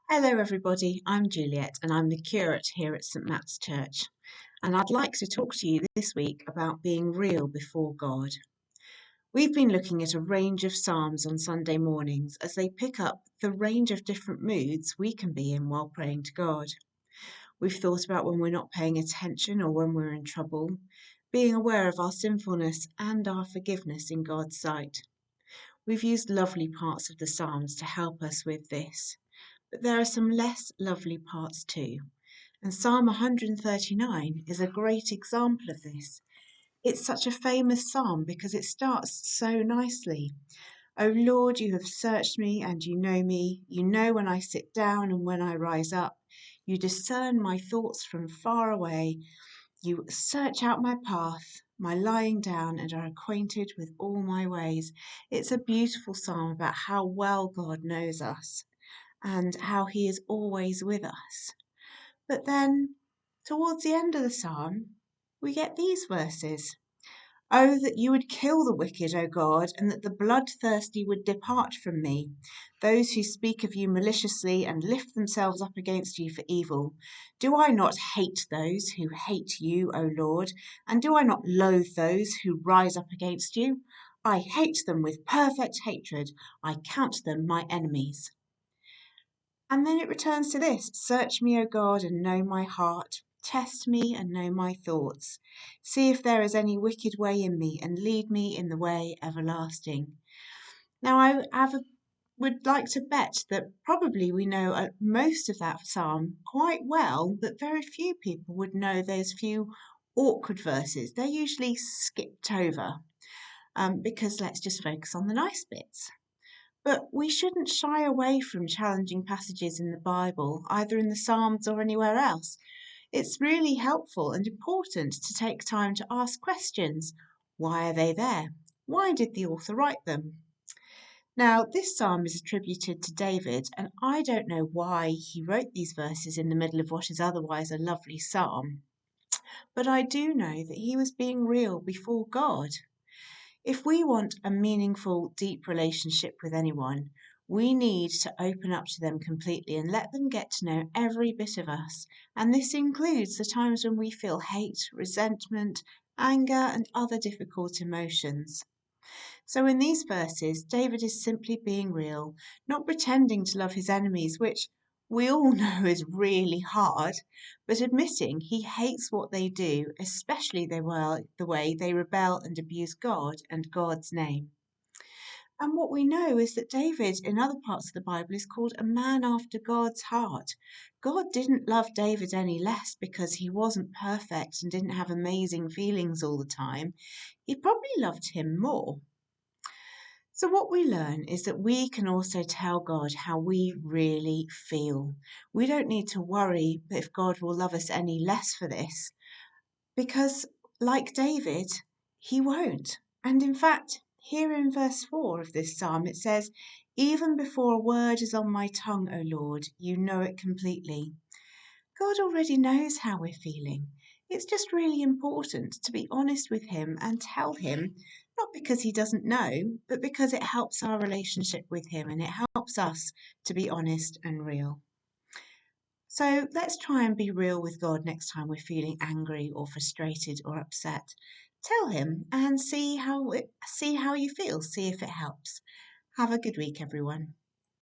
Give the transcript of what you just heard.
Hello, everybody. I'm Juliet, and I'm the curate here at St Matt's Church. And I'd like to talk to you this week about being real before God. We've been looking at a range of Psalms on Sunday mornings as they pick up the range of different moods we can be in while praying to God. We've thought about when we're not paying attention or when we're in trouble, being aware of our sinfulness and our forgiveness in God's sight. We've used lovely parts of the Psalms to help us with this. But there are some less lovely parts too, and Psalm 139 is a great example of this. It's such a famous psalm because it starts so nicely. O Lord, you have searched me and you know me. You know when I sit down and when I rise up. You discern my thoughts from far away. You search out my path, my lying down, and are acquainted with all my ways. It's a beautiful psalm about how well God knows us and how he is always with us. But then, towards the end of the psalm, we get these verses. Oh, that you would kill the wicked, O God, and that the bloodthirsty would depart from me, those who speak of you maliciously and lift themselves up against you for evil. Do I not hate those who hate you, O Lord? And do I not loathe those who rise up against you? I hate them with perfect hatred. I count them my enemies. And then it returns to this: Search me, O God, and know my heart. Test me and know my thoughts. See if there is any wicked way in me, and lead me in the way everlasting. Now, would like to bet that probably we know most of that psalm quite well, but very few people would know those few awkward verses. They're usually skipped over because let's just focus on the nice bits. But we shouldn't shy away from challenging passages in the Bible, either in the Psalms or anywhere else. It's really helpful and important to take time to ask questions. Why are they there? Why did the author write them? Now, this psalm is attributed to David, and I don't know why he wrote these verses in the middle of what is otherwise a lovely psalm, but I do know that he was being real before God. If we want a meaningful, deep relationship with anyone, we need to open up to them completely and let them get to know every bit of us. And this includes the times when we feel hate, resentment, anger, and other difficult emotions. So in these verses, David is simply being real, not pretending to love his enemies, which we all know is really hard, but admitting he hates what they do, especially the way they rebel and abuse God and God's name. And what we know is that David, in other parts of the Bible, is called a man after God's heart. God didn't love David any less because he wasn't perfect and didn't have amazing feelings all the time. He probably loved him more. So, what we learn is that we can also tell God how we really feel. We don't need to worry if God will love us any less for this, because, like David, he won't. And in fact, here in verse 4 of this psalm, it says, Even before a word is on my tongue, O Lord, you know it completely. God already knows how we're feeling. It's just really important to be honest with him and tell him, not because he doesn't know, but because it helps our relationship with him and it helps us to be honest and real. So let's try and be real with God next time we're feeling angry or frustrated or upset. Tell him and see how you feel, see if it helps. Have a good week, everyone.